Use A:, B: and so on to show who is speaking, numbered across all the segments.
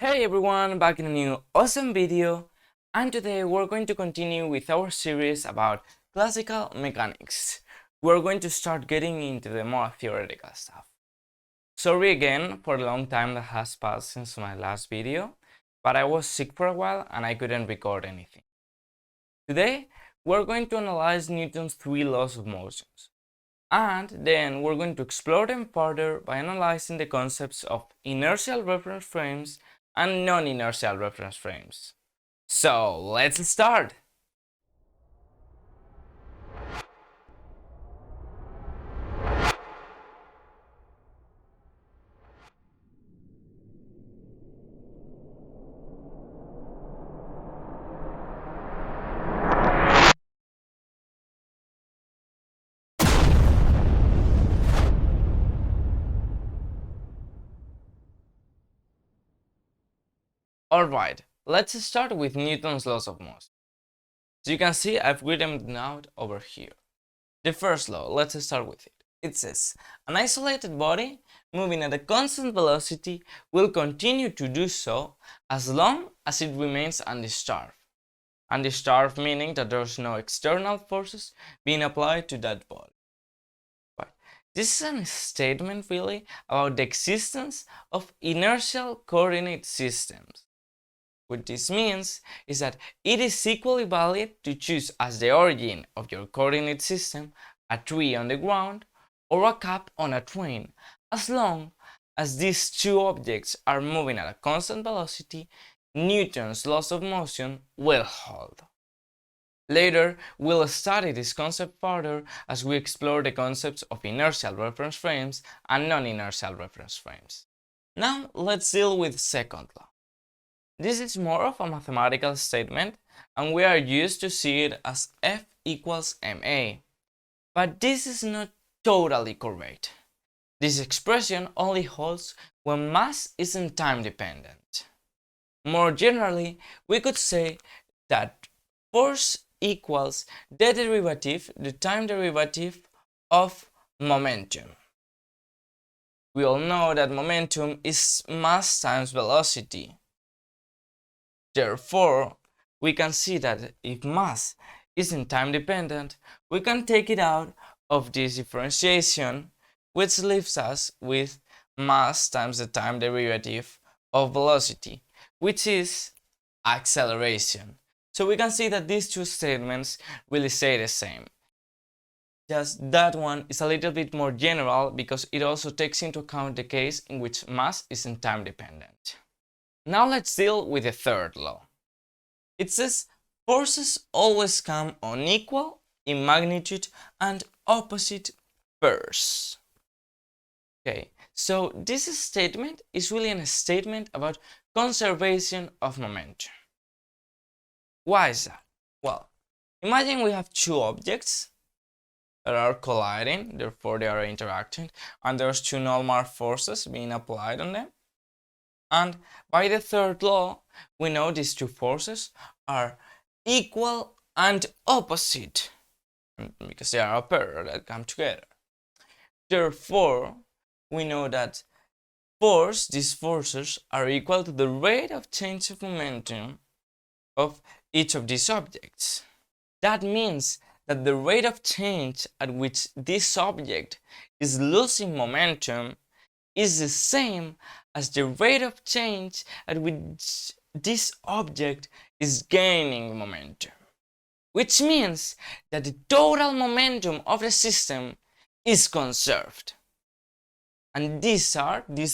A: Hey everyone, back in a new awesome video, and today we're going to continue with our series about classical mechanics. We're going to start getting into the more theoretical stuff. Sorry again for the long time that has passed since my last video, but I was sick for a while and I couldn't record anything. Today we're going to analyze Newton's three laws of motion. And then we're going to explore them further by analyzing the concepts of inertial reference frames and non-inertial reference frames. So let's start! Alright, let's start with Newton's laws of motion. So you can see I've written them out over here. The first law, let's start with it. It says, an isolated body moving at a constant velocity will continue to do so as long as it remains undisturbed. Undisturbed meaning that there's no external forces being applied to that body. But this is a statement really about the existence of inertial coordinate systems. What this means is that it is equally valid to choose as the origin of your coordinate system a tree on the ground or a cap on a train, as long as these two objects are moving at a constant velocity. Newton's laws of motion will hold. Later, we'll study this concept further as we explore the concepts of inertial reference frames and non-inertial reference frames. Now, let's deal with the second law. This is more of a mathematical statement, and we are used to see it as F equals ma. But this is not totally correct. This expression only holds when mass isn't time dependent. More generally, we could say that force equals the time derivative of momentum. We all know that momentum is mass times velocity. Therefore, we can see that if mass isn't time dependent, we can take it out of this differentiation, which leaves us with mass times the time derivative of velocity, which is acceleration. So we can see that these two statements really say the same. Just that one is a little bit more general because it also takes into account the case in which mass isn't time dependent. Now let's deal with the third law. It says forces always come unequal in magnitude and opposite pairs. Okay, so this statement is really a statement about conservation of momentum. Why is that? Well, imagine we have two objects that are colliding, therefore they are interacting, and there's two normal forces being applied on them. And by the third law, we know these two forces are equal and opposite, because they are a pair that come together. Therefore, we know that these forces are equal to the rate of change of momentum of each of these objects. That means that the rate of change at which this object is losing momentum is the same as the rate of change at which this object is gaining momentum, which means that the total momentum of the system is conserved. And these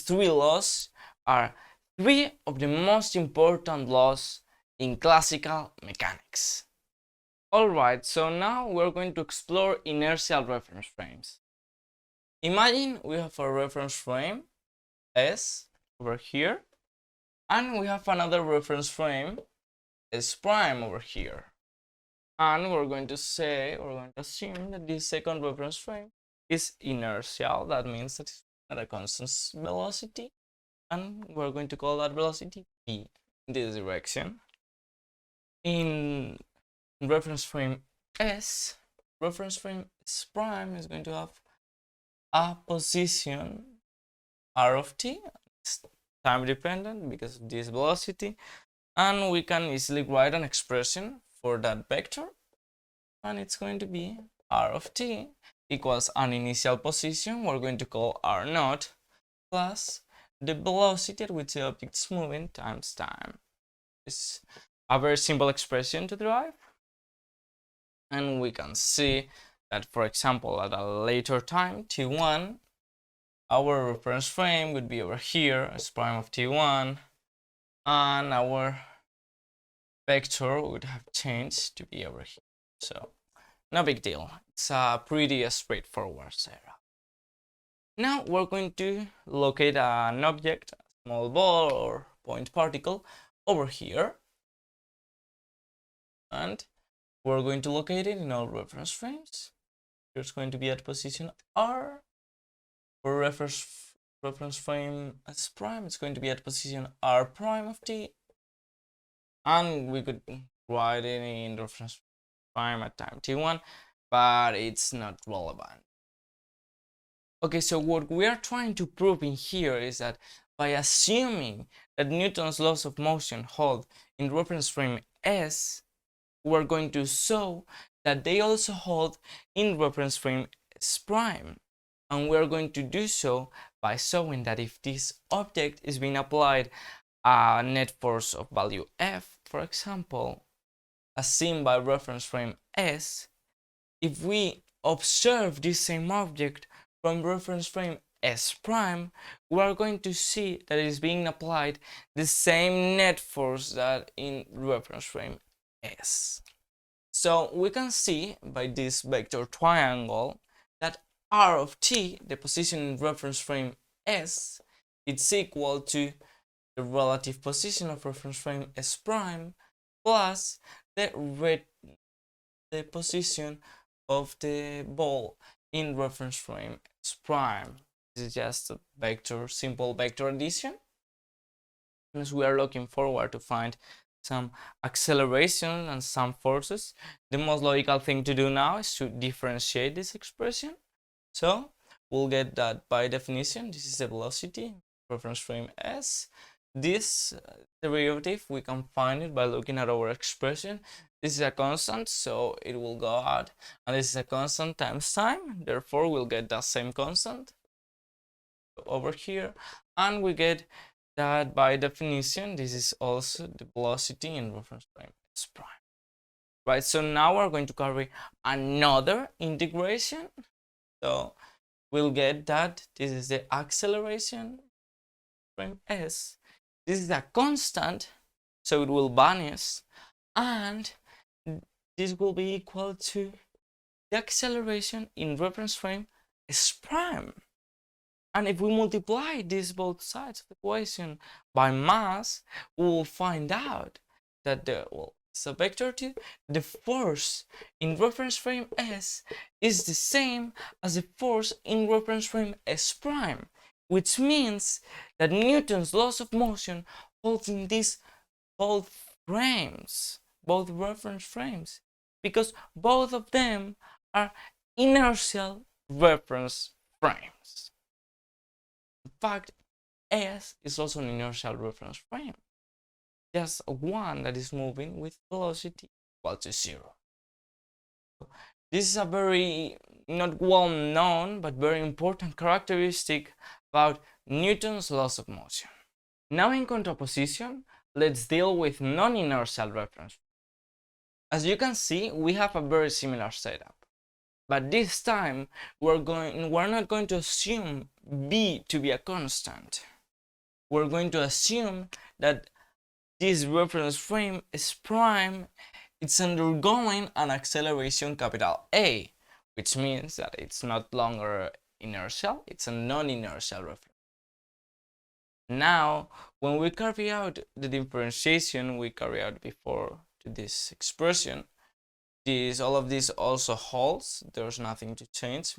A: three laws are three of the most important laws in classical mechanics. Alright, so now we're going to explore inertial reference frames. Imagine we have a reference frame S over here, and we have another reference frame S prime over here. And we're going to assume that this second reference frame is inertial. That means that it's at a constant velocity, and we're going to call that velocity p in this direction. In reference frame S prime is going to have a position r of t, time dependent because of this velocity, and we can easily write an expression for that vector, and it's going to be r of t equals an initial position we're going to call r naught plus the velocity at which the object is moving times time. It's a very simple expression to derive, and we can see that, for example, at a later time, t1, our reference frame would be over here as prime of t1, and our vector would have changed to be over here. So no big deal. It's a pretty straightforward setup. Now we're going to locate an object, a small ball or point particle, over here, and we're going to locate it in all reference frames. It's going to be at position r. For reference frame S prime, it's going to be at position r prime of t, and we could write it in reference prime at time t1, but it's not relevant. Okay, so what we are trying to prove in here is that by assuming that Newton's laws of motion hold in reference frame S, we're going to show that they also hold in reference frame S prime. And we're going to do so by showing that if this object is being applied a net force of value F, for example, as seen by reference frame S, if we observe this same object from reference frame S prime, we are going to see that it is being applied the same net force that in reference frame S. So we can see by this vector triangle that r of t, the position in reference frame S, it's equal to the relative position of reference frame S prime plus the position of the ball in reference frame S prime. This is just a vector, simple vector addition. As we are looking forward to find some acceleration and some forces, the most logical thing to do now is to differentiate this expression. So we'll get that by definition, this is the velocity, reference frame S. This derivative, we can find it by looking at our expression. This is a constant, so it will go out, and this is a constant times time, therefore we'll get that same constant over here, and we get that by definition, this is also the velocity in reference frame S prime. Right, so now we're going to carry another integration. So we'll get that this is the acceleration frame S. This is a constant, so it will vanish, and this will be equal to the acceleration in reference frame S prime. And if we multiply these both sides of the equation by mass, we will find out that it's a vector 2, the force in reference frame S is the same as the force in reference frame S prime, which means that Newton's laws of motion hold in these both frames, both reference frames, because both of them are inertial reference frames. In fact, S is also an inertial reference frame, just one that is moving with velocity equal to 0. This is a very not well known but very important characteristic about Newton's laws of motion. Now in contraposition, let's deal with non-inertial reference. As you can see, we have a very similar setup. But this time, we're not going to assume B to be a constant. We're going to assume that this reference frame S prime, it's undergoing an acceleration capital A, which means that it's not longer inertial, it's a non-inertial reference. Now, when we carry out the differentiation we carry out before to this expression, all of this also holds, there's nothing to change,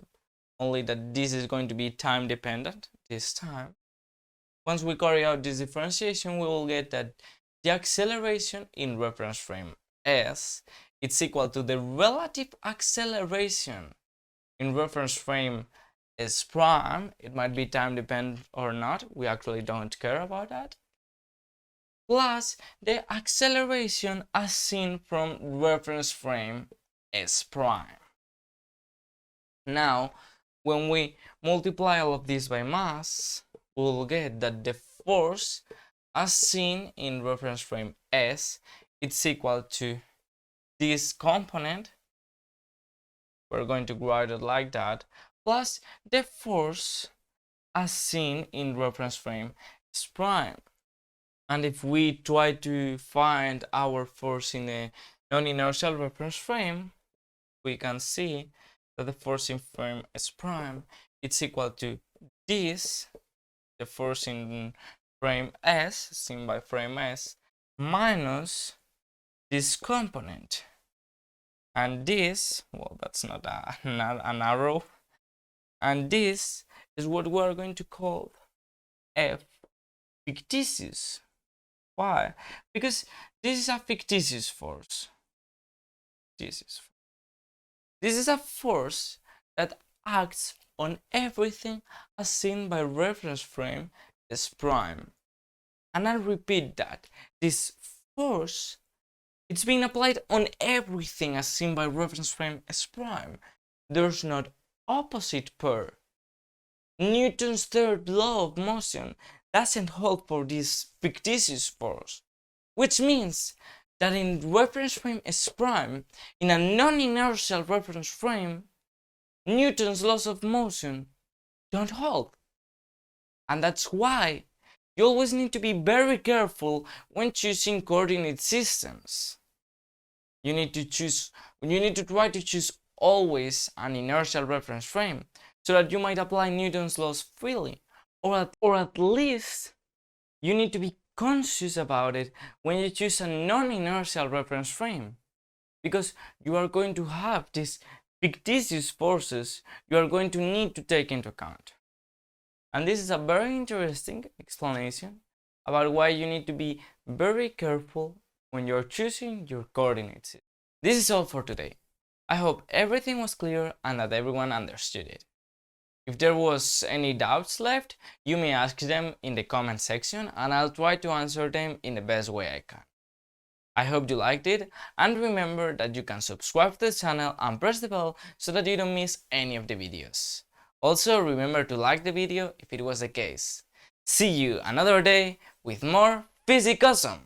A: only that this is going to be time dependent this time. Once we carry out this differentiation, we will get that the acceleration in reference frame S, it's equal to the relative acceleration in reference frame S prime, it might be time dependent or not, we actually don't care about that, plus the acceleration as seen from reference frame S prime. Now, when we multiply all of this by mass, we'll get that the force as seen in reference frame S, it's equal to this component, we're going to write it like that, plus the force as seen in reference frame S prime. And if we try to find our force in a non-inertial reference frame, we can see that the force in frame S prime, it's equal to this, the force in frame S, seen by frame S, minus this component. And this, well, that's not an arrow. And this is what we're going to call F fictitious. Why? Because this is a fictitious force. This is a force that acts on everything as seen by reference frame S prime. And I'll repeat that. This force, it's being applied on everything as seen by reference frame S prime. There's not opposite pair. Newton's third law of motion doesn't hold for this fictitious force, which means that in reference frame S prime, in a non-inertial reference frame, Newton's laws of motion don't hold. And that's why you always need to be very careful when choosing coordinate systems. You need to try to choose always an inertial reference frame so that you might apply Newton's laws freely, or at least you need to be conscious about it when you choose a non-inertial reference frame, because you are going to have these fictitious forces you are going to need to take into account. And this is a very interesting explanation about why you need to be very careful when you're choosing your coordinates. This is all for today. I hope everything was clear and that everyone understood it. If there was any doubts left, you may ask them in the comment section and I'll try to answer them in the best way I can. I hope you liked it, and remember that you can subscribe to the channel and press the bell so that you don't miss any of the videos. Also, remember to like the video if it was the case. See you another day with more Physicawesome!